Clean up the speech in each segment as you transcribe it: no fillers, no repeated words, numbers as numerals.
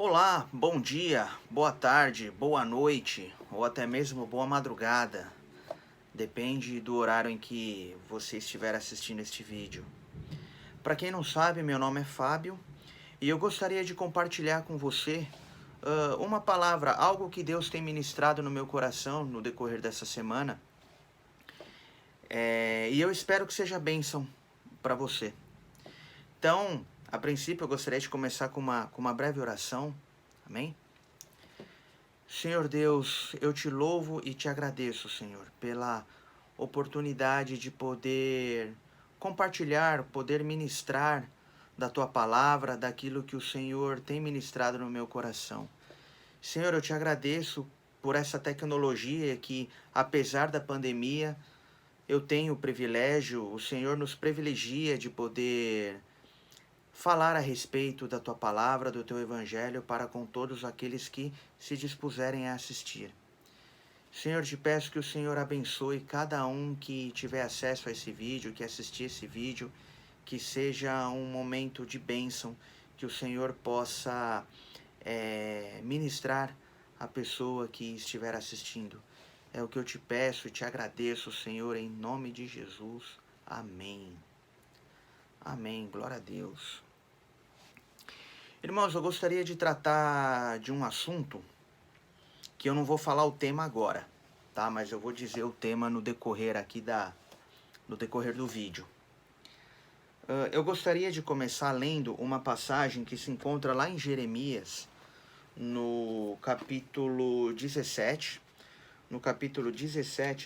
Olá, bom dia, boa tarde, boa noite ou até mesmo boa madrugada. Depende do horário em que você estiver assistindo este vídeo. Para quem não sabe, meu nome é Fábio e eu gostaria de compartilhar com você uma palavra, algo que Deus tem ministrado no meu coração no decorrer dessa semana. E eu espero que seja bênção para você. Então, a princípio, eu gostaria de começar com uma breve oração. Amém? Senhor Deus, eu te louvo e te agradeço, Senhor, pela oportunidade de poder compartilhar, poder ministrar da tua palavra, daquilo que o Senhor tem ministrado no meu coração. Senhor, eu te agradeço por essa tecnologia que, apesar da pandemia, eu tenho o privilégio, o Senhor nos privilegia de poder falar a respeito da tua palavra, do teu evangelho para com todos aqueles que se dispuserem a assistir. Senhor, te peço que o Senhor abençoe cada um que tiver acesso a esse vídeo, que assistir esse vídeo, que seja um momento de bênção, que o Senhor possa ministrar a pessoa que estiver assistindo. É o que eu te peço e te agradeço, Senhor, em nome de Jesus. Amém. Amém. Glória a Deus. Irmãos, eu gostaria de tratar de um assunto que eu não vou falar o tema agora, tá? Mas eu vou dizer o tema no decorrer aqui no decorrer do vídeo. Eu gostaria de começar lendo uma passagem que se encontra lá em Jeremias, no capítulo 17,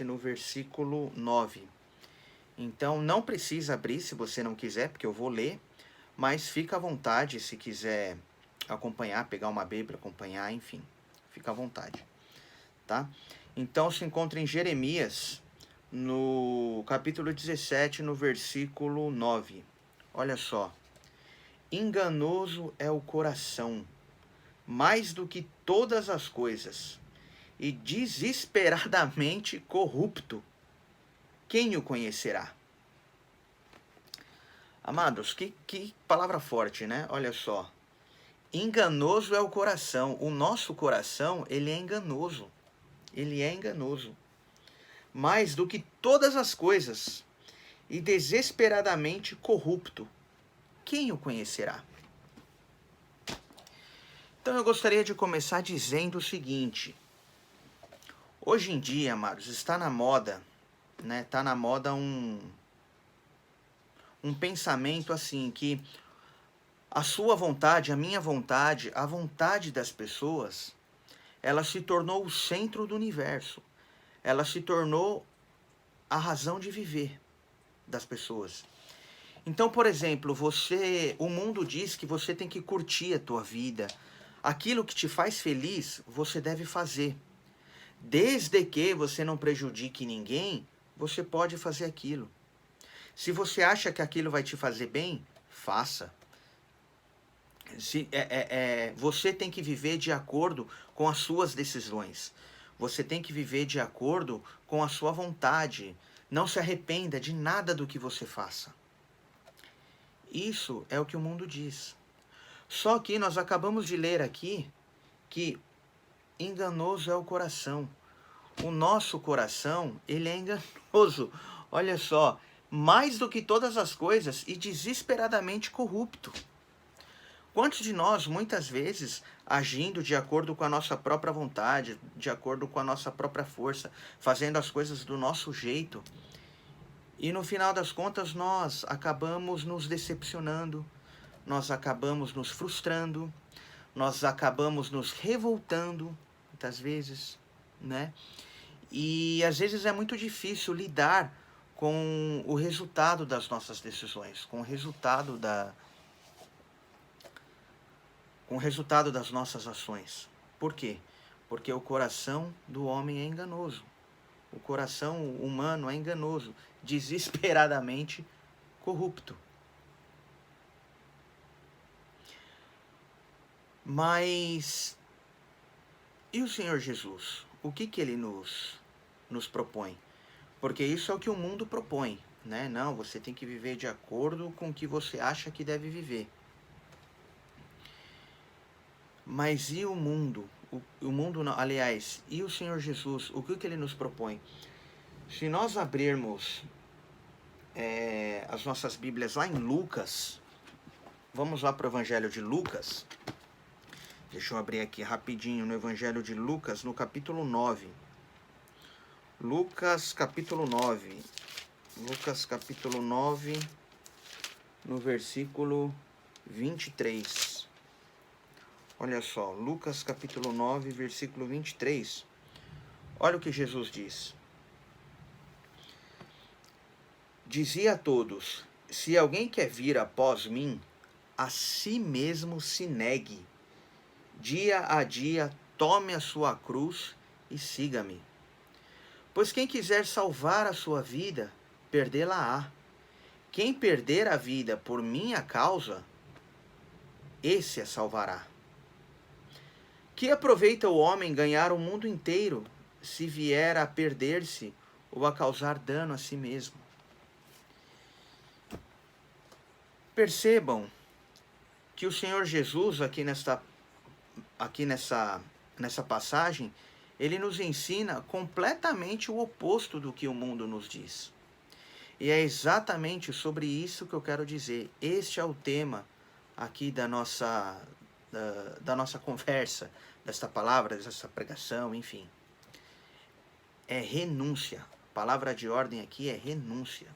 no versículo 9. Então, não precisa abrir se você não quiser, porque eu vou ler, mas fica à vontade se quiser acompanhar, pegar uma Bíblia, acompanhar, enfim, fica à vontade, tá? Então, se encontra em Jeremias, no capítulo 17, no versículo 9. Olha só. Enganoso é o coração, mais do que todas as coisas, e desesperadamente corrupto. Quem o conhecerá? Amados, que palavra forte, né? Olha só. Enganoso é o coração. O nosso coração, ele é enganoso. Ele é enganoso. Mais do que todas as coisas, e desesperadamente corrupto. Quem o conhecerá? Então eu gostaria de começar dizendo o seguinte. Hoje em dia, amados, está na moda, né? Está na moda um pensamento assim, que a sua vontade, a minha vontade, a vontade das pessoas, ela se tornou o centro do universo. Ela se tornou a razão de viver das pessoas. Então, por exemplo, o mundo diz que você tem que curtir a tua vida. Aquilo que te faz feliz, você deve fazer. Desde que você não prejudique ninguém, você pode fazer aquilo. Se você acha que aquilo vai te fazer bem, faça. Você tem que viver de acordo com as suas decisões. Você tem que viver de acordo com a sua vontade. Não se arrependa de nada do que você faça. Isso é o que o mundo diz. Só que nós acabamos de ler aqui que enganoso é o coração. O nosso coração, ele é enganoso. Olha só, mais do que todas as coisas e desesperadamente corrupto. Quantos de nós, muitas vezes, agindo de acordo com a nossa própria vontade, de acordo com a nossa própria força, fazendo as coisas do nosso jeito, e no final das contas nós acabamos nos decepcionando, nós acabamos nos frustrando, nós acabamos nos revoltando, muitas vezes, né? E às vezes é muito difícil lidar com o resultado das nossas decisões, com o resultado das nossas ações. Por quê? Porque o coração do homem é enganoso. O coração humano é enganoso, desesperadamente corrupto. Mas e o Senhor Jesus? O que ele nos propõe? Porque isso é o que o mundo propõe, né? Não, você tem que viver de acordo com o que você acha que deve viver. Mas e o mundo? O mundo, não, aliás, e o Senhor Jesus? O que ele nos propõe? Se nós abrirmos as nossas Bíblias lá em Lucas, vamos lá para o Evangelho de Lucas. Deixa eu abrir aqui rapidinho no Evangelho de Lucas, no capítulo 9. Lucas, capítulo 9. Lucas, capítulo 9, no versículo 23. Olha só, Lucas, capítulo 9, versículo 23. Olha o que Jesus diz. Dizia a todos: se alguém quer vir após mim, a si mesmo se negue. Dia a dia, tome a sua cruz e siga-me. Pois quem quiser salvar a sua vida, perdê-la-á. Quem perder a vida por minha causa, esse a salvará. Que aproveita o homem ganhar o mundo inteiro, se vier a perder-se ou a causar dano a si mesmo? Percebam que o Senhor Jesus, aqui nessa passagem, ele nos ensina completamente o oposto do que o mundo nos diz. E é exatamente sobre isso que eu quero dizer. Este é o tema aqui da nossa conversa, desta palavra, dessa pregação, enfim. É renúncia. A palavra de ordem aqui é renúncia.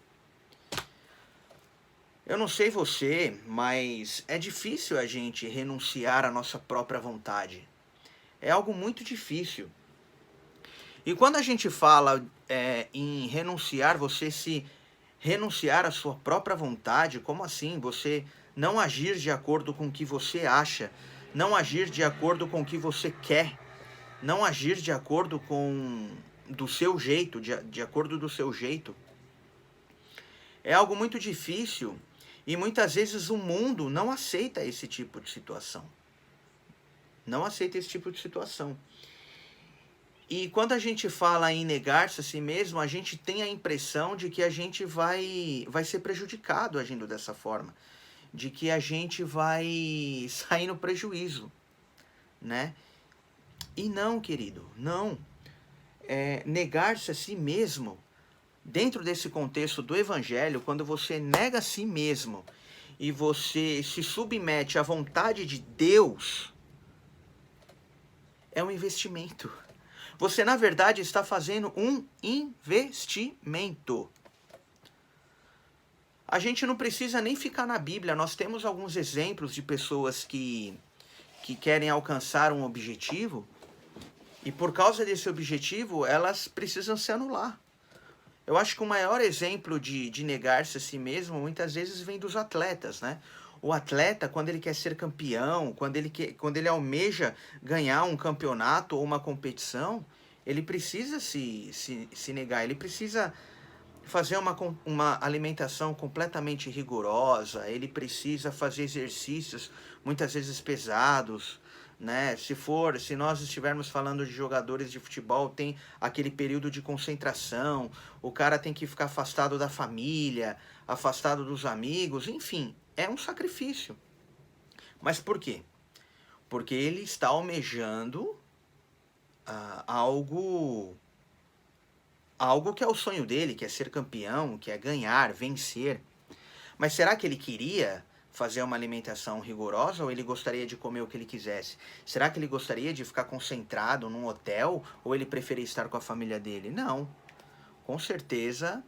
Eu não sei você, mas é difícil a gente renunciar à nossa própria vontade. É algo muito difícil. E quando a gente fala em renunciar, você se renunciar à sua própria vontade, como assim? Você não agir de acordo com o que você acha, não agir de acordo com o que você quer, não agir de acordo com do seu jeito, de acordo do seu jeito. É algo muito difícil e muitas vezes o mundo não aceita esse tipo de situação. Não aceita esse tipo de situação. E quando a gente fala em negar-se a si mesmo, a gente tem a impressão de que a gente vai ser prejudicado agindo dessa forma. De que a gente vai sair no prejuízo, né? E não, querido, não. Negar-se a si mesmo, dentro desse contexto do Evangelho, quando você nega a si mesmo e você se submete à vontade de Deus, é um investimento. Você, na verdade, está fazendo um investimento. A gente não precisa nem ficar na Bíblia. Nós temos alguns exemplos de pessoas que querem alcançar um objetivo e, por causa desse objetivo, elas precisam se anular. Eu acho que o maior exemplo de negar-se a si mesmo, muitas vezes, vem dos atletas, né? O atleta, quando ele quer ser campeão, quando ele almeja ganhar um campeonato ou uma competição, ele precisa se negar, ele precisa fazer uma alimentação completamente rigorosa, ele precisa fazer exercícios muitas vezes pesados, né? Se nós estivermos falando de jogadores de futebol, tem aquele período de concentração, o cara tem que ficar afastado da família, afastado dos amigos, enfim, é um sacrifício. Mas por quê? Porque ele está almejando algo que é o sonho dele, que é ser campeão, que é ganhar, vencer. Mas será que ele queria fazer uma alimentação rigorosa ou ele gostaria de comer o que ele quisesse? Será que ele gostaria de ficar concentrado num hotel ou ele preferia estar com a família dele? Não. Com certeza.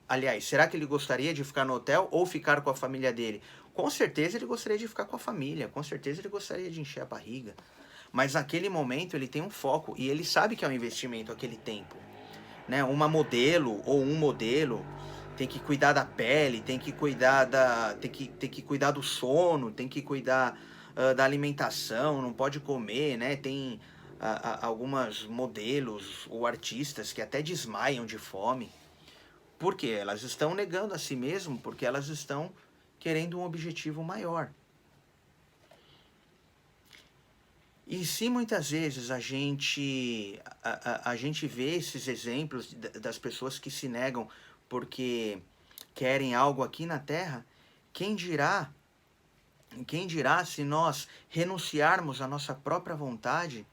Aliás, será que ele gostaria de ficar no hotel ou ficar com a família dele? Com certeza ele gostaria de ficar com a família. Com certeza ele gostaria de encher a barriga. Mas naquele momento ele tem um foco e ele sabe que é um investimento aquele tempo. Né? Uma modelo ou um modelo tem que cuidar da pele, tem que cuidar tem que cuidar do sono, tem que cuidar da alimentação, não pode comer, né? Tem algumas modelos ou artistas que até desmaiam de fome. Por quê? Elas estão negando a si mesmo porque elas estão querendo um objetivo maior. E se muitas vezes a gente vê esses exemplos das pessoas que se negam porque querem algo aqui na Terra, quem dirá Quem dirá se nós renunciarmos à nossa própria vontade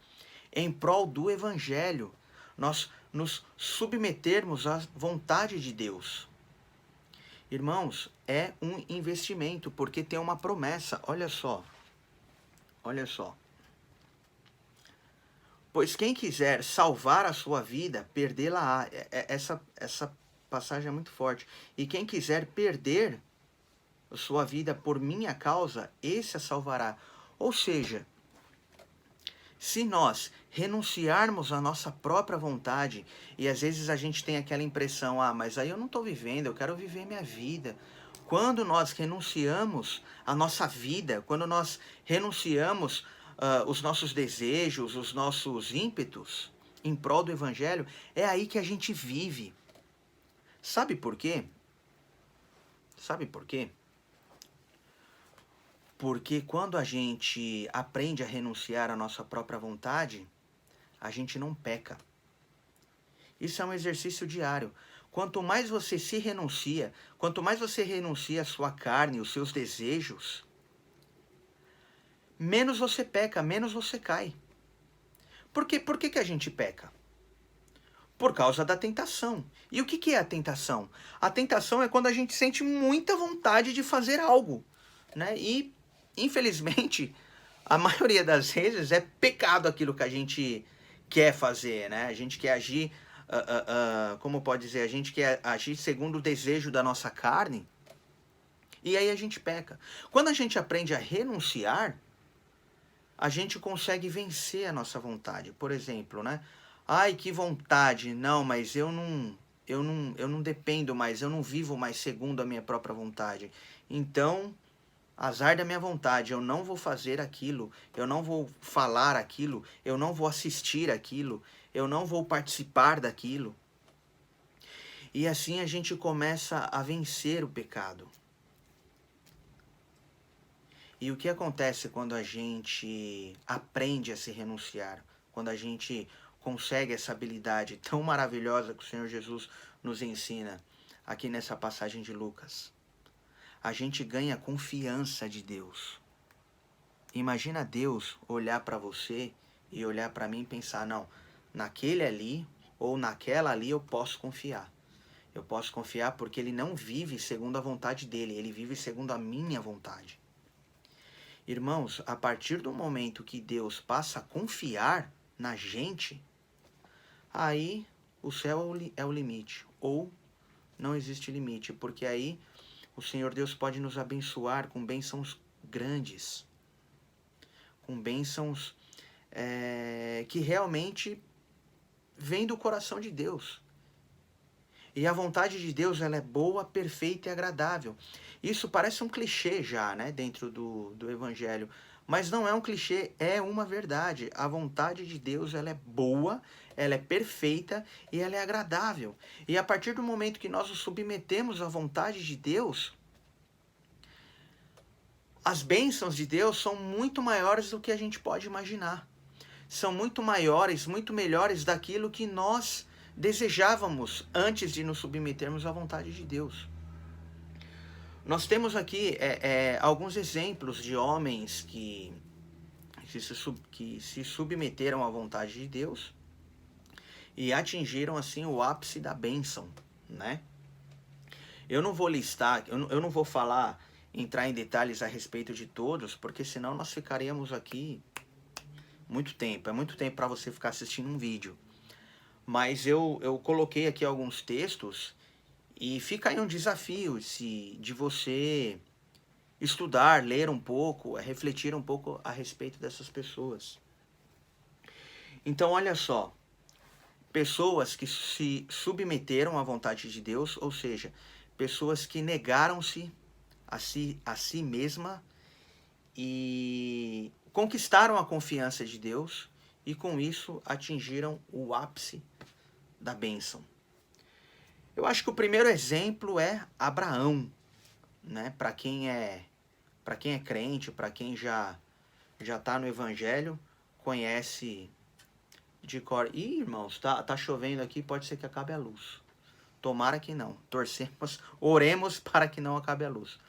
em prol do Evangelho, nós nos submetermos à vontade de Deus? Irmãos, é um investimento, porque tem uma promessa. Olha só, olha só. Pois quem quiser salvar a sua vida, perdê-la-á. Essa passagem é muito forte. E quem quiser perder a sua vida por minha causa, esse a salvará. Ou seja, se nós renunciarmos à nossa própria vontade, e às vezes a gente tem aquela impressão, mas aí eu não estou vivendo, eu quero viver minha vida. Quando nós renunciamos à nossa vida, quando nós renunciamos os nossos desejos, os nossos ímpetos em prol do Evangelho, é aí que a gente vive. Sabe por quê? Sabe por quê? Porque quando a gente aprende a renunciar à nossa própria vontade, a gente não peca. Isso é um exercício diário. Quanto mais você se renuncia, quanto mais você renuncia à sua carne, os seus desejos, menos você peca, menos você cai. Por que a gente peca? Por causa da tentação. E o que é a tentação? A tentação é quando a gente sente muita vontade de fazer algo, né? E, infelizmente, a maioria das vezes é pecado aquilo que a gente quer fazer, né? A gente quer agir, como pode dizer, a gente quer agir segundo o desejo da nossa carne, e aí a gente peca. Quando a gente aprende a renunciar, a gente consegue vencer a nossa vontade. Por exemplo, né? Ai, que vontade! Não, mas eu não dependo mais, eu não vivo mais segundo a minha própria vontade. Então, azar da minha vontade, eu não vou fazer aquilo, eu não vou falar aquilo, eu não vou assistir aquilo, eu não vou participar daquilo. E assim a gente começa a vencer o pecado. E o que acontece quando a gente aprende a se renunciar? Quando a gente consegue essa habilidade tão maravilhosa que o Senhor Jesus nos ensina aqui nessa passagem de Lucas? A gente ganha confiança de Deus. Imagina Deus olhar para você e olhar para mim e pensar, não, naquele ali ou naquela ali eu posso confiar. Eu posso confiar porque ele não vive segundo a vontade dele, ele vive segundo a minha vontade. Irmãos, a partir do momento que Deus passa a confiar na gente, aí o céu é o limite, ou não existe limite, porque aí o Senhor Deus pode nos abençoar com bênçãos grandes, com bênçãos que realmente vêm do coração de Deus. E a vontade de Deus, ela é boa, perfeita e agradável. Isso parece um clichê já, né, dentro do Evangelho. Mas não é um clichê, é uma verdade. A vontade de Deus, ela é boa, ela é perfeita e ela é agradável. E a partir do momento que nós nos submetemos à vontade de Deus, as bênçãos de Deus são muito maiores do que a gente pode imaginar. São muito maiores, muito melhores daquilo que nós desejávamos antes de nos submetermos à vontade de Deus. Nós temos aqui alguns exemplos de homens que se submeteram à vontade de Deus e atingiram assim o ápice da bênção, né? Eu não vou listar, eu não vou entrar em detalhes a respeito de todos, porque senão nós ficaríamos aqui muito tempo. É muito tempo para você ficar assistindo um vídeo. Mas eu coloquei aqui alguns textos e fica aí um desafio de você estudar, ler um pouco, refletir um pouco a respeito dessas pessoas. Então, olha só, pessoas que se submeteram à vontade de Deus, ou seja, pessoas que negaram-se a si mesma e conquistaram a confiança de Deus e com isso atingiram o ápice da bênção. Eu acho que o primeiro exemplo é Abraão, né? Para quem é crente, para quem já está no Evangelho, conhece de cor. Ih, irmãos, tá chovendo aqui, pode ser que acabe a luz. Tomara que não. Torcemos, oremos para que não acabe a luz.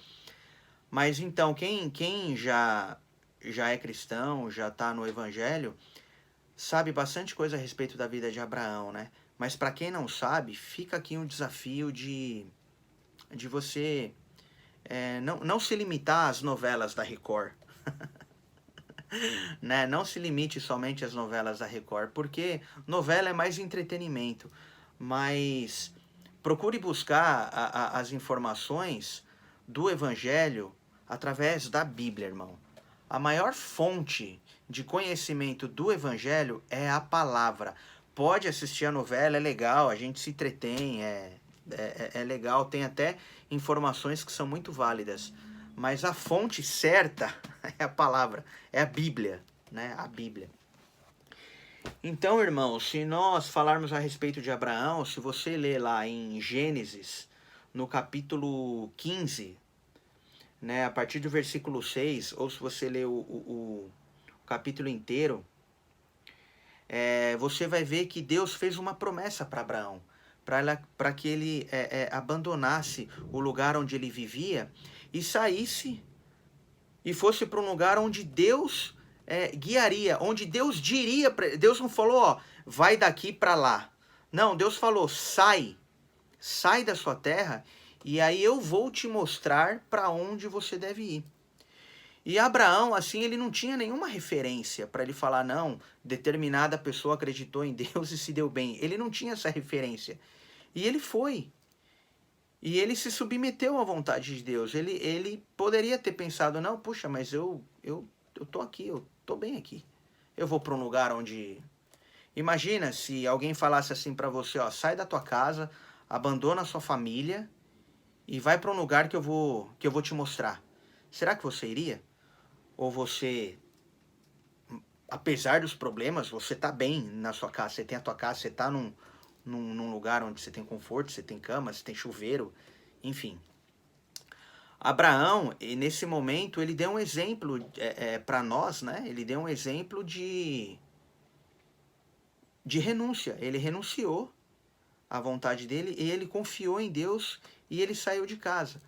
Mas então, quem já é cristão, já está no Evangelho, sabe bastante coisa a respeito da vida de Abraão, né? Mas para quem não sabe, fica aqui um desafio de você não se limitar às novelas da Record, né? Não se limite somente às novelas da Record, porque novela é mais entretenimento, mas procure buscar as informações do Evangelho através da Bíblia, irmão. A maior fonte de conhecimento do Evangelho é a palavra. Pode assistir a novela, é legal, a gente se entretém, é legal, tem até informações que são muito válidas. Mas a fonte certa é a palavra, é a Bíblia, né? A Bíblia. Então, irmão, se nós falarmos a respeito de Abraão, se você ler lá em Gênesis, no capítulo 15, né, a partir do versículo 6, ou se você ler o capítulo inteiro, você vai ver que Deus fez uma promessa para Abraão, para que ele abandonasse o lugar onde ele vivia e saísse e fosse para um lugar onde Deus guiaria, onde Deus diria, Deus não falou, ó, vai daqui para lá. Não, Deus falou, sai da sua terra e aí eu vou te mostrar para onde você deve ir. E Abraão, assim, ele não tinha nenhuma referência para ele falar, não, determinada pessoa acreditou em Deus e se deu bem. Ele não tinha essa referência. E ele foi. E ele se submeteu à vontade de Deus. Ele poderia ter pensado, não, puxa, mas eu tô aqui, eu tô bem aqui. Eu vou para um lugar onde... Imagina se alguém falasse assim para você, ó, sai da tua casa, abandona a sua família e vai para um lugar que eu vou te mostrar. Será que você iria? Ou você, apesar dos problemas, você tá bem na sua casa, você tem a tua casa, você tá num lugar onde você tem conforto, você tem cama, você tem chuveiro, enfim. Abraão, nesse momento, ele deu um exemplo para nós, né? Ele deu um exemplo de renúncia. Ele renunciou à vontade dele e ele confiou em Deus e ele saiu de casa.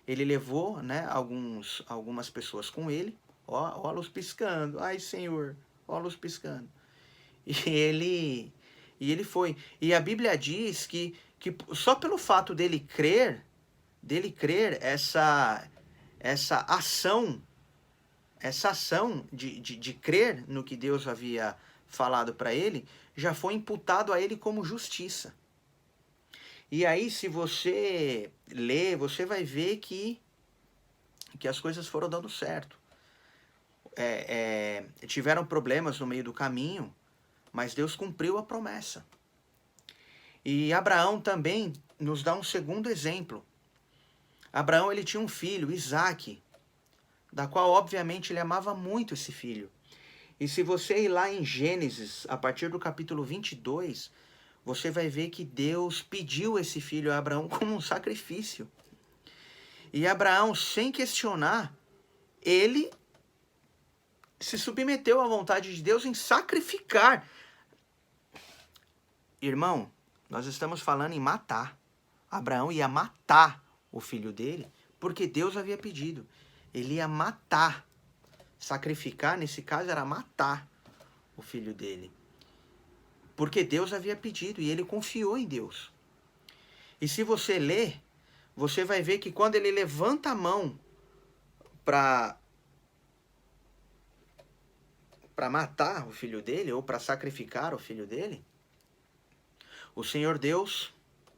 Ele levou, né, algumas pessoas com ele. Ó a luz piscando. Ai, Senhor, ó a luz piscando. E ele foi. E a Bíblia diz que só pelo fato dele crer, essa ação de crer no que Deus havia falado para ele, já foi imputado a ele como justiça. E aí, se você ler, você vai ver que as coisas foram dando certo. Tiveram problemas no meio do caminho, mas Deus cumpriu a promessa. E Abraão também nos dá um segundo exemplo. Abraão, ele tinha um filho, Isaque, da qual obviamente ele amava muito esse filho. E se você ir lá em Gênesis, a partir do capítulo 22, você vai ver que Deus pediu esse filho a Abraão como um sacrifício. E Abraão, sem questionar, ele se submeteu à vontade de Deus em sacrificar. Irmão, nós estamos falando em matar. Abraão ia matar o filho dele, porque Deus havia pedido. Ele ia matar. Sacrificar, nesse caso, era matar o filho dele. Porque Deus havia pedido e ele confiou em Deus. E se você ler, você vai ver que quando ele levanta a mão para matar o filho dele, ou para sacrificar o filho dele, o Senhor Deus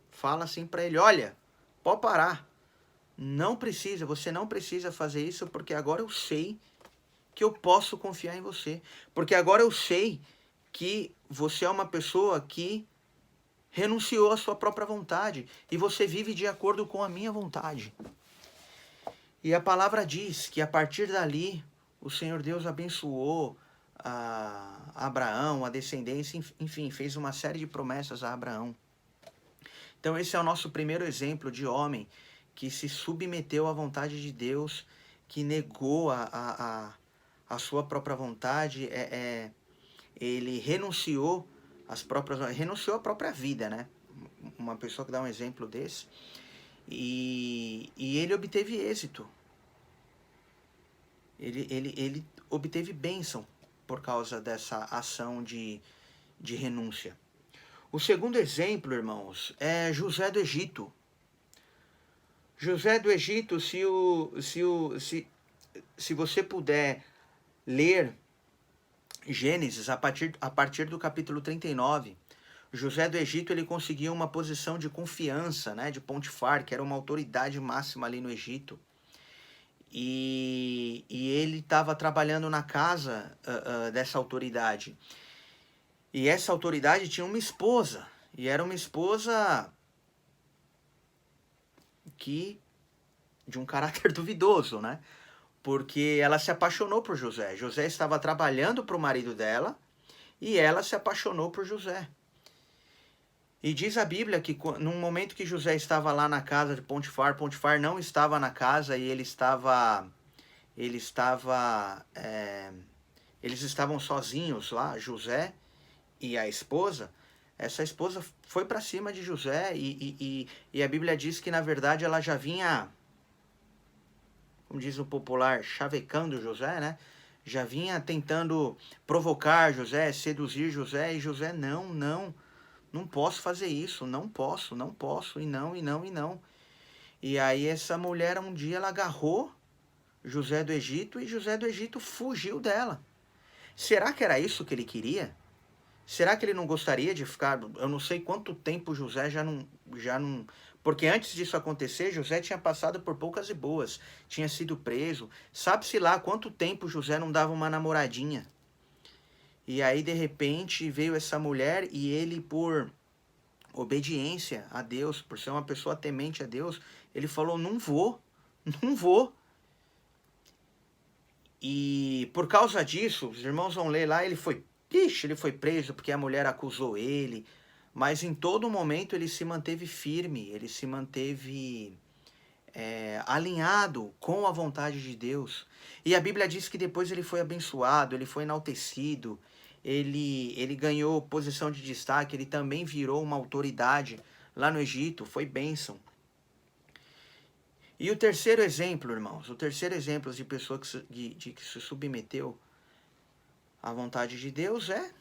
fala assim para ele, olha, pode parar. Não precisa, você não precisa fazer isso, porque agora eu sei que eu posso confiar em você. Porque agora eu sei que você é uma pessoa que renunciou à sua própria vontade e você vive de acordo com a minha vontade. E a palavra diz que a partir dali o Senhor Deus abençoou a Abraão, a descendência, enfim, fez uma série de promessas a Abraão. Então esse é o nosso primeiro exemplo de homem que se submeteu à vontade de Deus, que negou a sua própria vontade, ele renunciou renunciou à própria vida, né? Uma pessoa que dá um exemplo desse. E ele obteve êxito. Ele obteve bênção por causa dessa ação de renúncia. O segundo exemplo, irmãos, é José do Egito. José do Egito, se você puder ler Gênesis a partir do capítulo 39, José do Egito ele conseguiu uma posição de confiança, né, de Potifar, que era uma autoridade máxima ali no Egito. E ele estava trabalhando na casa dessa autoridade. E essa autoridade tinha uma esposa. E era uma esposa de um caráter duvidoso, né? Porque ela se apaixonou por José. José estava trabalhando para o marido dela e ela se apaixonou por José. E diz a Bíblia que no momento que José estava lá na casa de Potifar, Potifar não estava na casa e eles estavam sozinhos lá, José e a esposa. Essa esposa foi para cima de José e a Bíblia diz que na verdade ela já vinha, como diz o popular, chavecando José, né? Já vinha tentando provocar José, seduzir José, e José, não posso fazer isso, não posso, e não. E aí essa mulher um dia ela agarrou José do Egito e José do Egito fugiu dela. Será que era isso que ele queria? Será que ele não gostaria de ficar, eu não sei quanto tempo José já não... Porque antes disso acontecer, José tinha passado por poucas e boas, tinha sido preso. Sabe-se lá quanto tempo José não dava uma namoradinha. E aí, de repente, veio essa mulher e ele, por obediência a Deus, por ser uma pessoa temente a Deus, ele falou, não vou. E por causa disso, os irmãos vão ler lá, ele foi preso porque a mulher acusou ele, mas em todo momento ele se manteve firme, ele se manteve alinhado com a vontade de Deus. E a Bíblia diz que depois ele foi abençoado, ele foi enaltecido, ele ganhou posição de destaque, ele também virou uma autoridade lá no Egito, foi bênção. E o terceiro exemplo, irmãos, de pessoa que se submeteu à vontade de Deus é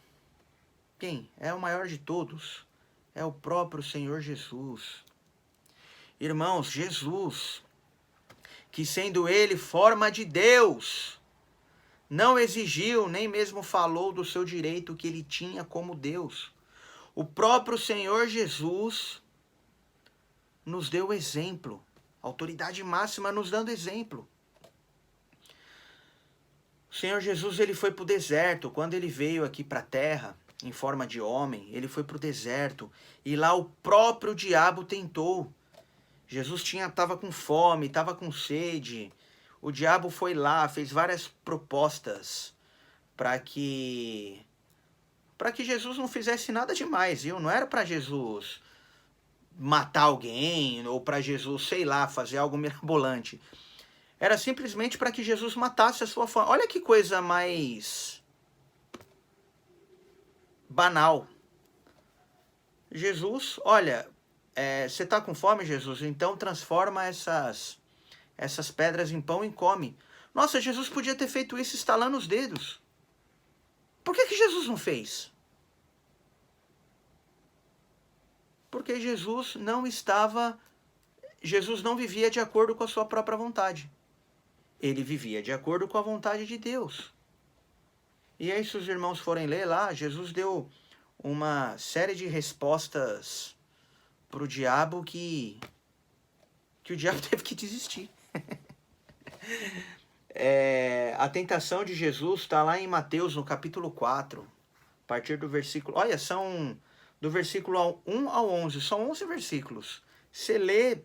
quem? É o maior de todos, é o próprio Senhor Jesus. Irmãos, Jesus, que sendo ele forma de Deus, não exigiu, nem mesmo falou do seu direito que ele tinha como Deus. O próprio Senhor Jesus nos deu exemplo, autoridade máxima nos dando exemplo. O Senhor Jesus ele foi para o deserto, quando ele veio aqui para a terra, em forma de homem, ele foi para o deserto, e lá o próprio diabo tentou. Jesus estava com fome, estava com sede. O diabo foi lá, fez várias propostas para que Jesus não fizesse nada demais, viu? Não era para Jesus matar alguém ou para Jesus, sei lá, fazer algo mirabolante. Era simplesmente para que Jesus matasse a sua fome. Olha que coisa mais banal. Jesus, olha, você está com fome, Jesus? Então transforma essas pedras em pão e come. Nossa, Jesus podia ter feito isso estalando os dedos. Por que Jesus não fez? Porque Jesus não vivia de acordo com a sua própria vontade. Ele vivia de acordo com a vontade de Deus. E aí, se os irmãos forem ler lá, Jesus deu uma série de respostas para o diabo que o diabo teve que desistir. A tentação de Jesus está lá em Mateus, no capítulo 4, a partir do versículo... Olha, são do versículo 1 ao 11, são 11 versículos. Você lê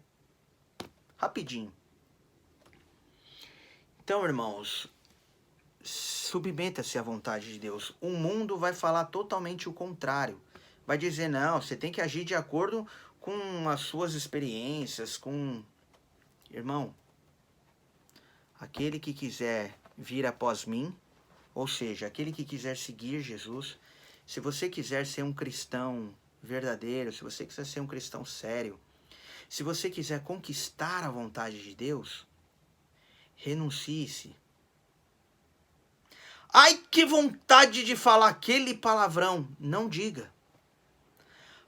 rapidinho. Então, irmãos, submeta-se à vontade de Deus. O mundo vai falar totalmente o contrário. Vai dizer, não, você tem que agir de acordo com as suas experiências, com... Irmão, aquele que quiser vir após mim, ou seja, aquele que quiser seguir Jesus, se você quiser ser um cristão verdadeiro, se você quiser ser um cristão sério, se você quiser conquistar a vontade de Deus, renuncie-se Ai, que vontade de falar aquele palavrão. Não diga.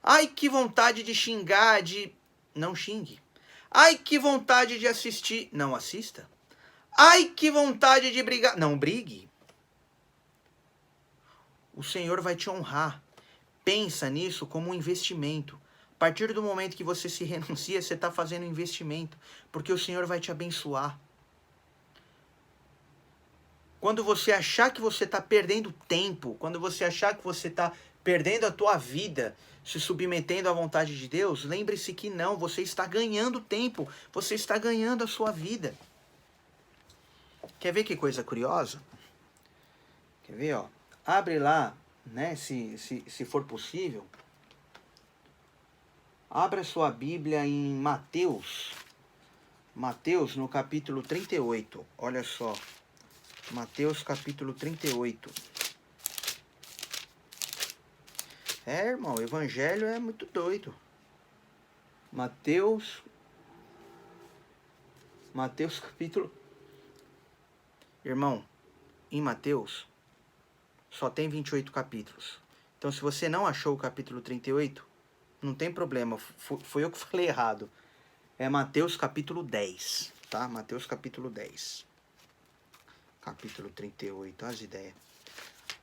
Ai, que vontade de xingar, não xingue. Ai, que vontade de assistir. Não assista. Ai, que vontade de brigar. Não brigue. O Senhor vai te honrar. Pensa nisso como um investimento. A partir do momento que você se renuncia, você está fazendo um investimento. Porque o Senhor vai te abençoar. Quando você achar que você está perdendo tempo, quando você achar que você está perdendo a tua vida, se submetendo à vontade de Deus, lembre-se que não, você está ganhando tempo, você está ganhando a sua vida. Quer ver que coisa curiosa? Quer ver, ó? Abre lá, né, se for possível. Abra sua Bíblia em Mateus. Mateus no capítulo 38. Olha só. Mateus capítulo 38. Irmão, o evangelho é muito doido. Mateus capítulo... Irmão, em Mateus só tem 28 capítulos. Então, se você não achou o capítulo 38, não tem problema. Foi eu que falei errado. É Mateus capítulo 10, tá? Mateus capítulo 10. Capítulo 38, as ideias.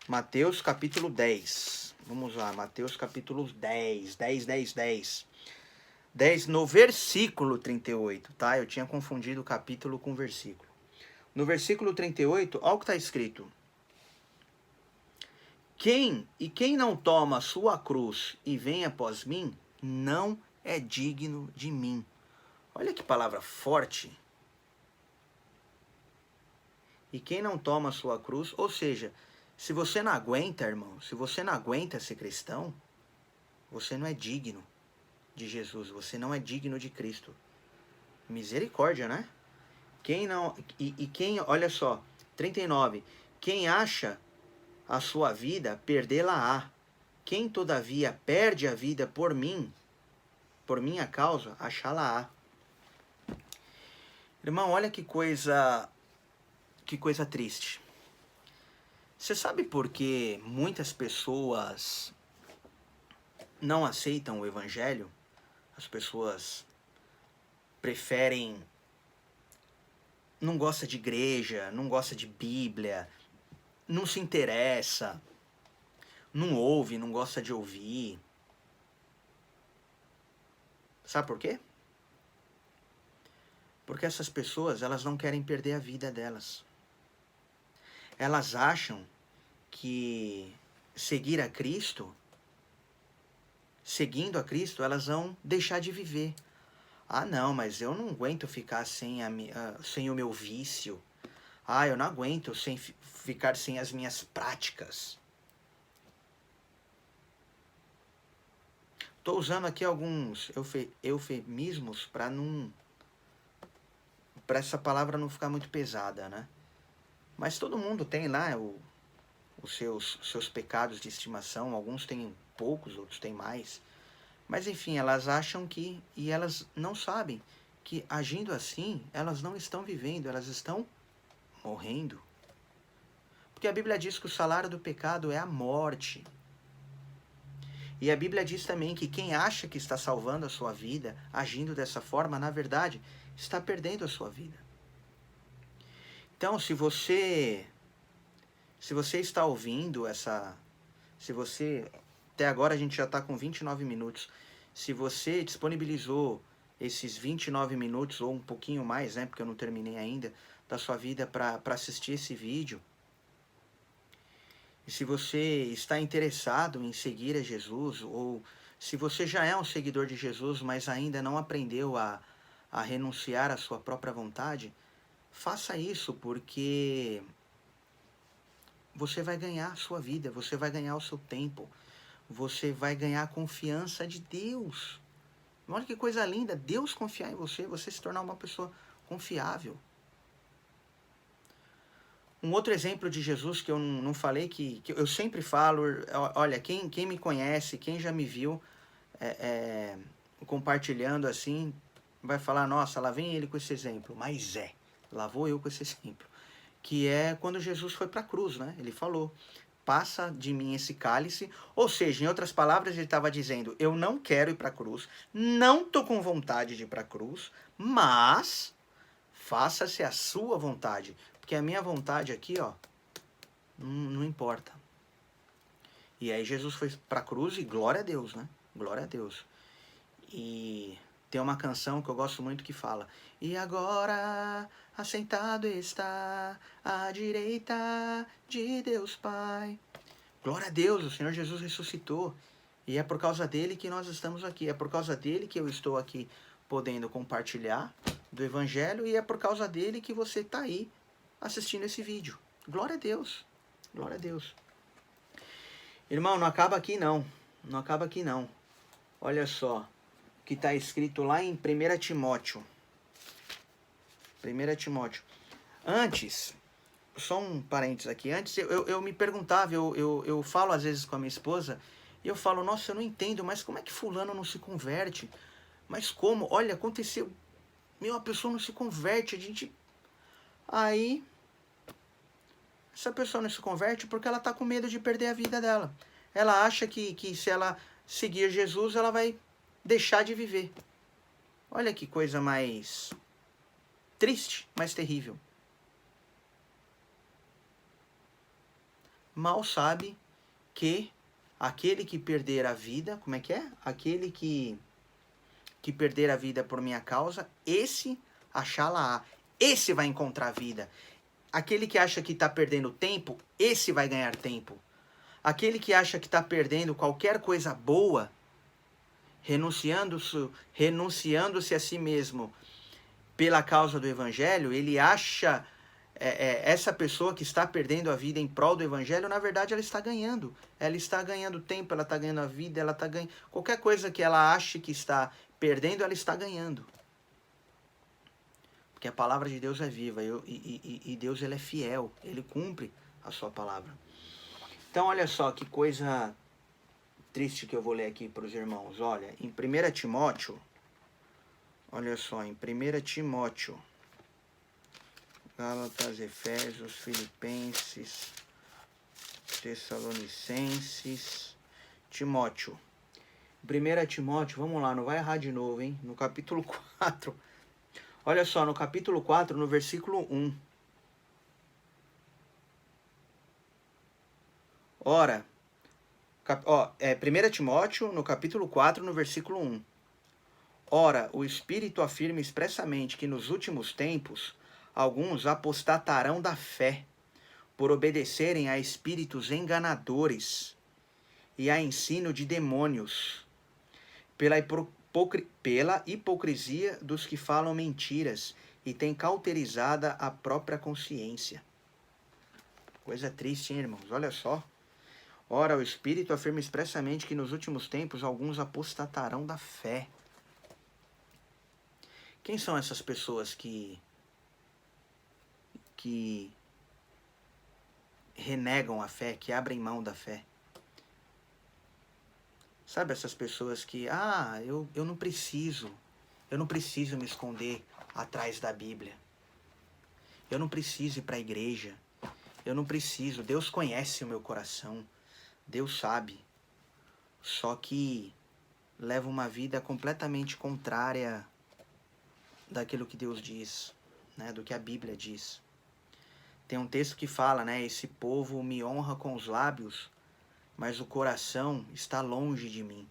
Mateus capítulo 10. Vamos lá, Mateus capítulo 10. 10 no versículo 38, tá? Eu tinha confundido o capítulo com o versículo. No versículo 38, olha o que está escrito. Quem não toma a sua cruz e vem após mim, não é digno de mim. Olha que palavra forte. E quem não toma a sua cruz, ou seja, se você não aguenta, irmão, se você não aguenta ser cristão, você não é digno de Jesus, você não é digno de Cristo. Misericórdia, né? Quem não... quem, olha só, 39. Quem acha a sua vida, perdê-la-á. Quem, todavia, perde a vida por mim, por minha causa, achá-la-á. Irmão, olha que coisa triste. Você sabe por que muitas pessoas não aceitam o evangelho? As pessoas preferem... não gosta de igreja, não gosta de Bíblia, não se interessa, não ouve, não gosta de ouvir. Sabe por quê? Porque essas pessoas, elas não querem perder a vida delas. Elas acham que seguindo a Cristo, elas vão deixar de viver. Ah, não, mas eu não aguento ficar sem o meu vício. Ah, eu não aguento ficar sem as minhas práticas. Estou usando aqui alguns eufemismos para essa palavra não ficar muito pesada, né? Mas todo mundo tem lá os seus pecados de estimação. Alguns têm poucos, outros têm mais. Mas enfim, elas acham que... e elas não sabem que agindo assim, elas não estão vivendo, elas estão morrendo. Porque a Bíblia diz que o salário do pecado é a morte. E a Bíblia diz também que quem acha que está salvando a sua vida, agindo dessa forma, na verdade, está perdendo a sua vida. Então, se você está ouvindo até agora a gente já está com 29 minutos. Se você disponibilizou esses 29 minutos, ou um pouquinho mais, né, porque eu não terminei ainda, da sua vida para assistir esse vídeo, e se você está interessado em seguir a Jesus, ou se você já é um seguidor de Jesus, mas ainda não aprendeu a renunciar à sua própria vontade, faça isso, porque você vai ganhar a sua vida, você vai ganhar o seu tempo, você vai ganhar a confiança de Deus. Olha que coisa linda, Deus confiar em você, você se tornar uma pessoa confiável. Um outro exemplo de Jesus que eu não falei, que eu sempre falo, olha, quem me conhece, quem já me viu compartilhando assim, vai falar, nossa, lá vem ele com esse exemplo. Mas lá vou eu com esse exemplo. que é quando Jesus foi para a cruz, né? Ele falou, passa de mim esse cálice, ou seja, em outras palavras, ele estava dizendo, eu não quero ir para a cruz, não tô com vontade de ir para a cruz, mas faça-se a sua vontade, porque a minha vontade aqui, ó, não importa. E aí Jesus foi para a cruz e glória a Deus, né? Glória a Deus. E tem uma canção que eu gosto muito que fala, e agora assentado está à direita de Deus Pai. Glória a Deus, o Senhor Jesus ressuscitou. E é por causa dele que nós estamos aqui. É por causa dele que eu estou aqui podendo compartilhar do Evangelho. E é por causa dele que você está aí assistindo esse vídeo. Glória a Deus. Glória a Deus. Irmão, não acaba aqui não. Não acaba aqui não. Olha só o que está escrito lá em 1 Timóteo. 1 Timóteo. Antes, só um parênteses aqui. Antes eu me perguntava, eu falo às vezes com a minha esposa, e eu falo, nossa, eu não entendo, mas como é que fulano não se converte? Mas como? Olha, aconteceu. Meu, a pessoa não se converte, a gente... Aí, essa pessoa não se converte porque ela está com medo de perder a vida dela. Ela acha que se ela seguir Jesus, ela vai deixar de viver. Olha que coisa mais triste, mais terrível. Mal sabe que aquele que perder a vida, como é que é? Aquele que perder a vida por minha causa, esse achá-la-á. Esse vai encontrar vida. Aquele que acha que está perdendo tempo, esse vai ganhar tempo. Aquele que acha que está perdendo qualquer coisa boa, renunciando-se a si mesmo pela causa do Evangelho, ele acha essa pessoa que está perdendo a vida em prol do Evangelho, na verdade ela está ganhando. Ela está ganhando tempo, ela está ganhando a vida, ela está ganhando... Qualquer coisa que ela ache que está perdendo, ela está ganhando. Porque a palavra de Deus é viva e Deus ele é fiel, ele cumpre a sua palavra. Então olha só que coisa triste que eu vou ler aqui para os irmãos. Olha, em 1 Timóteo, olha só, em 1 Timóteo, Gálatas, Efésios, Filipenses, Tessalonicenses, Timóteo. 1 Timóteo, vamos lá, não vai errar de novo, hein? No capítulo 4. Olha só, no capítulo 4, no versículo 1. Ora, 1 Timóteo, no capítulo 4, no versículo 1. Ora, o Espírito afirma expressamente que nos últimos tempos alguns apostatarão da fé, por obedecerem a espíritos enganadores e a ensino de demônios, pela hipocrisia dos que falam mentiras e têm cauterizada a própria consciência. Coisa triste, hein, irmãos? Olha só. Ora, o Espírito afirma expressamente que nos últimos tempos alguns apostatarão da fé. Quem são essas pessoas que renegam a fé, que abrem mão da fé? Sabe essas pessoas que, eu não preciso me esconder atrás da Bíblia. Eu não preciso ir para a igreja. Eu não preciso, Deus conhece o meu coração. Deus sabe. Só que leva uma vida completamente contrária daquilo que Deus diz, né, do que a Bíblia diz. Tem um texto que fala, né, esse povo me honra com os lábios, mas o coração está longe de mim.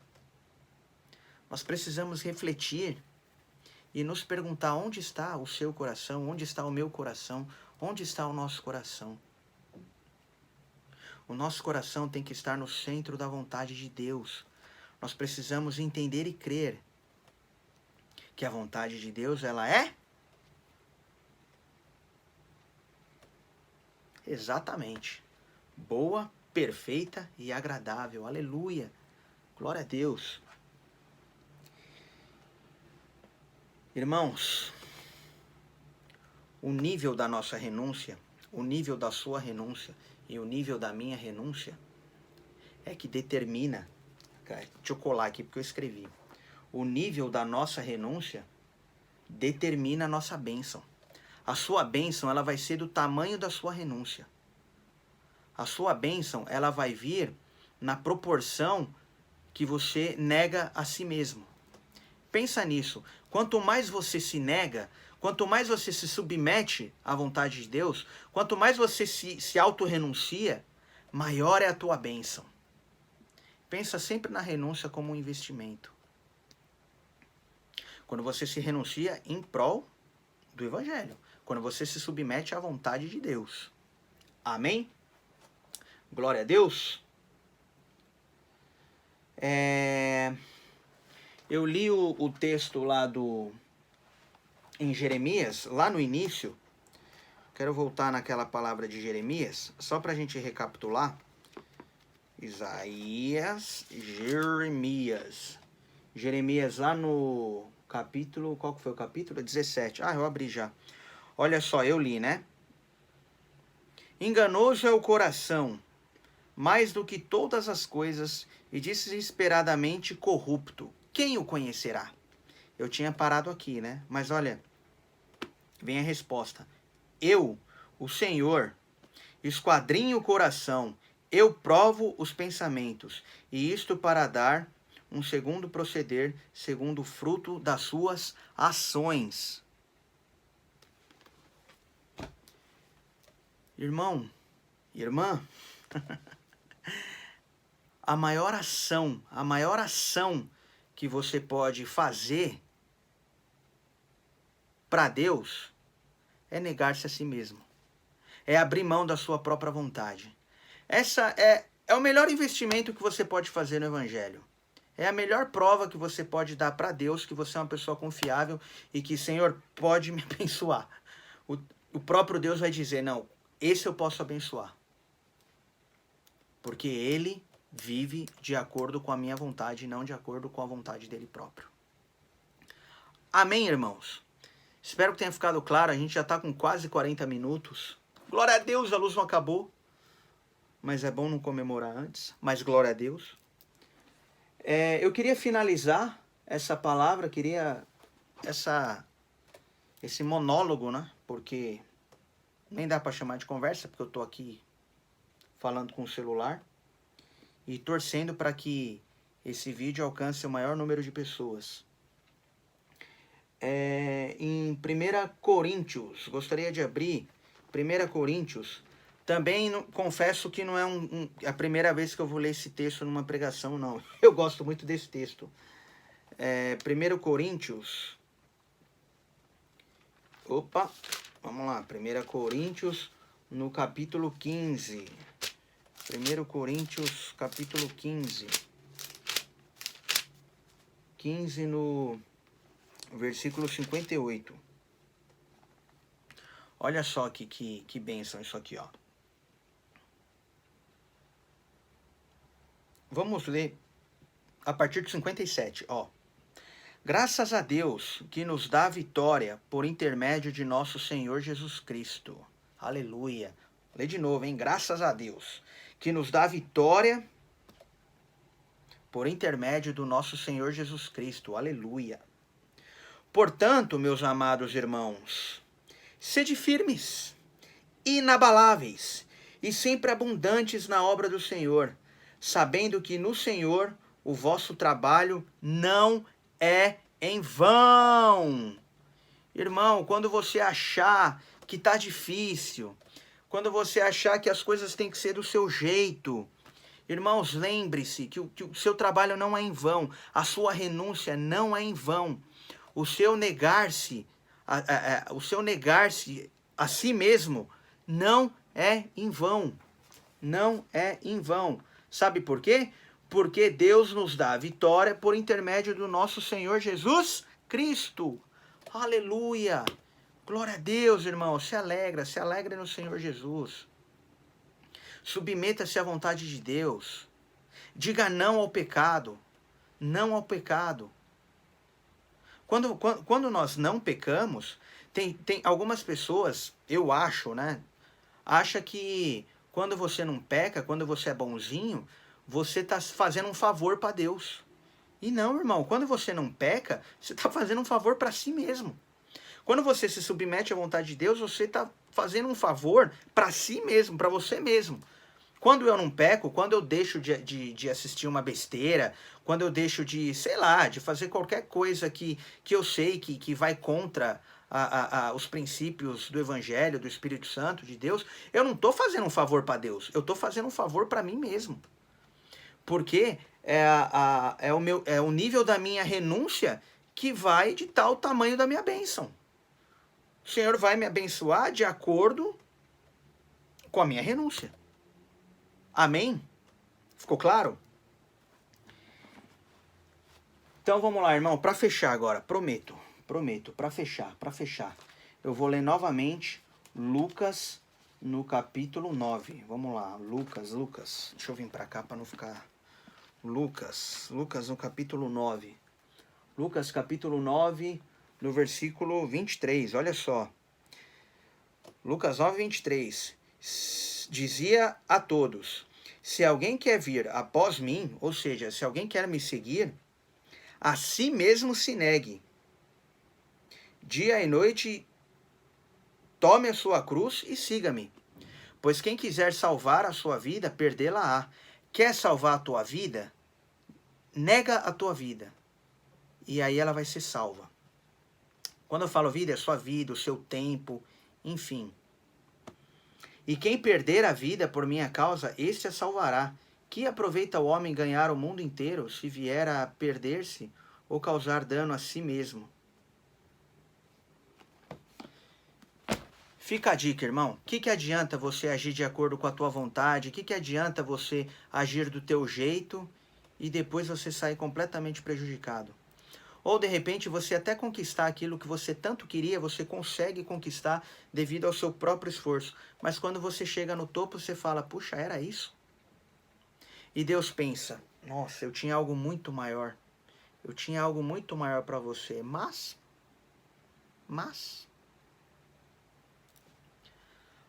Nós precisamos refletir e nos perguntar onde está o seu coração, onde está o meu coração, onde está o nosso coração. O nosso coração tem que estar no centro da vontade de Deus. Nós precisamos entender e crer que a vontade de Deus, ela é exatamente boa, perfeita e agradável. Aleluia. Glória a Deus. Irmãos, o nível da nossa renúncia, o nível da sua renúncia e o nível da minha renúncia é que determina... Deixa eu colar aqui porque eu escrevi. O nível da nossa renúncia determina a nossa bênção. A sua bênção, ela vai ser do tamanho da sua renúncia. A sua bênção, ela vai vir na proporção que você nega a si mesmo. Pensa nisso. Quanto mais você se nega, quanto mais você se submete à vontade de Deus, quanto mais você se auto-renuncia, maior é a tua bênção. Pensa sempre na renúncia como um investimento. Quando você se renuncia em prol do Evangelho. Quando você se submete à vontade de Deus. Amém? Glória a Deus. Eu li o texto lá em Jeremias, lá no início. Quero voltar naquela palavra de Jeremias, só para a gente recapitular. Isaías, Jeremias. Jeremias lá no capítulo, qual que foi o capítulo? 17. Eu abri já. Olha só, eu li, né? Enganoso é o coração, mais do que todas as coisas, e desesperadamente corrupto. Quem o conhecerá? Eu tinha parado aqui, né? Mas olha, vem a resposta. Eu, o Senhor, esquadrinho o coração, eu provo os pensamentos, e isto para dar um segundo proceder, segundo o fruto das suas ações. Irmão, irmã, a maior ação que você pode fazer para Deus é negar-se a si mesmo. É abrir mão da sua própria vontade. Essa é o melhor investimento que você pode fazer no Evangelho. É a melhor prova que você pode dar para Deus que você é uma pessoa confiável e que, Senhor, pode me abençoar. O próprio Deus vai dizer, não, esse eu posso abençoar. Porque Ele vive de acordo com a minha vontade e não de acordo com a vontade dele próprio. Amém, irmãos? Espero que tenha ficado claro. A gente já está com quase 40 minutos. Glória a Deus, a luz não acabou. Mas é bom não comemorar antes. Mas glória a Deus. Eu queria finalizar essa palavra, esse monólogo, né? Porque nem dá para chamar de conversa, porque eu estou aqui falando com o celular. E torcendo para que esse vídeo alcance o maior número de pessoas. Em 1 Coríntios, gostaria de abrir 1 Coríntios. Também confesso que não é a primeira vez que eu vou ler esse texto numa pregação, não. Eu gosto muito desse texto. 1 Coríntios. Vamos lá. 1 Coríntios, no capítulo 15. 1 Coríntios, capítulo 15. 15 no versículo 58. Olha só que bênção isso aqui, ó. Vamos ler a partir de 57, ó. Graças a Deus que nos dá vitória por intermédio de nosso Senhor Jesus Cristo. Aleluia. Lê de novo, hein? Graças a Deus que nos dá vitória por intermédio do nosso Senhor Jesus Cristo. Aleluia. Portanto, meus amados irmãos, sede firmes, inabaláveis e sempre abundantes na obra do Senhor, sabendo que no Senhor o vosso trabalho não é em vão. Irmão, quando você achar que está difícil, quando você achar que as coisas têm que ser do seu jeito, irmãos, lembre-se que o seu trabalho não é em vão, a sua renúncia não é em vão, o seu negar-se a si mesmo não é em vão, não é em vão. Sabe por quê? Porque Deus nos dá a vitória por intermédio do nosso Senhor Jesus Cristo. Aleluia! Glória a Deus, irmão. Se alegre no Senhor Jesus. Submeta-se à vontade de Deus. Diga não ao pecado. Não ao pecado. Quando nós não pecamos, tem algumas pessoas, eu acho, né? Acha que quando você não peca, quando você é bonzinho, você está fazendo um favor para Deus. E não, irmão, quando você não peca, você está fazendo um favor para si mesmo. Quando você se submete à vontade de Deus, você está fazendo um favor para si mesmo, para você mesmo. Quando eu não peco, quando eu deixo de assistir uma besteira, quando eu deixo de, sei lá, de fazer qualquer coisa que eu sei que vai contra os princípios do Evangelho, do Espírito Santo, de Deus, eu não estou fazendo um favor para Deus, eu estou fazendo um favor para mim mesmo. Porque é o nível da minha renúncia que vai ditar o tamanho da minha bênção. O Senhor vai me abençoar de acordo com a minha renúncia. Amém? Ficou claro? Então vamos lá, irmão, para fechar agora, prometo, para fechar. Eu vou ler novamente Lucas no capítulo 9. Vamos lá, Lucas. Deixa eu vir para cá para não ficar... Lucas no capítulo 9. Lucas capítulo 9, no versículo 23, olha só. Lucas 9, 23. Dizia a todos: se alguém quer vir após mim, ou seja, se alguém quer me seguir, a si mesmo se negue. Dia e noite tome a sua cruz e siga-me. Pois quem quiser salvar a sua vida, perdê-la-á. Quer salvar a tua vida? Nega a tua vida. E aí ela vai ser salva. Quando eu falo vida, é sua vida, o seu tempo, enfim. E quem perder a vida por minha causa, este a salvará. Que aproveita o homem ganhar o mundo inteiro, se vier a perder-se ou causar dano a si mesmo? Fica a dica, irmão. O que adianta você agir de acordo com a tua vontade? O que adianta você agir do teu jeito e depois você sair completamente prejudicado? Ou, de repente, você até conquistar aquilo que você tanto queria, você consegue conquistar devido ao seu próprio esforço. Mas quando você chega no topo, você fala, puxa, era isso? E Deus pensa, nossa, eu tinha algo muito maior. Eu tinha algo muito maior para você. Mas...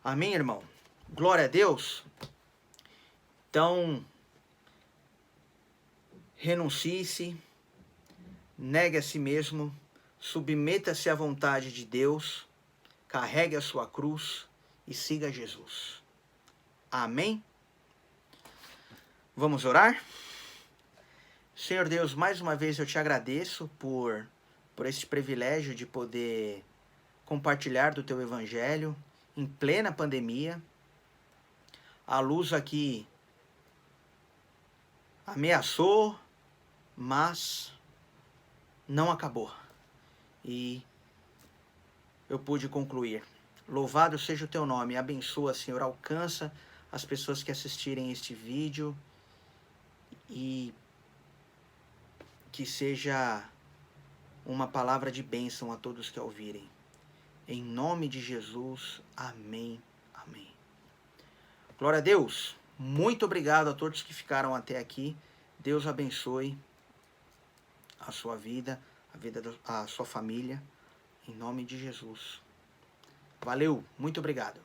Amém, irmão? Glória a Deus. Então, renuncie-se, negue a si mesmo, submeta-se à vontade de Deus, carregue a sua cruz e siga Jesus. Amém? Vamos orar? Senhor Deus, mais uma vez eu te agradeço por esse privilégio de poder compartilhar do teu evangelho em plena pandemia. A luz aqui ameaçou, mas não acabou. E eu pude concluir. Louvado seja o teu nome. Abençoa, Senhor. Alcança as pessoas que assistirem este vídeo. E que seja uma palavra de bênção a todos que a ouvirem. Em nome de Jesus. Amém. Amém. Glória a Deus. Muito obrigado a todos que ficaram até aqui. Deus abençoe a sua vida, a vida da sua família. Em nome de Jesus. Valeu. Muito obrigado.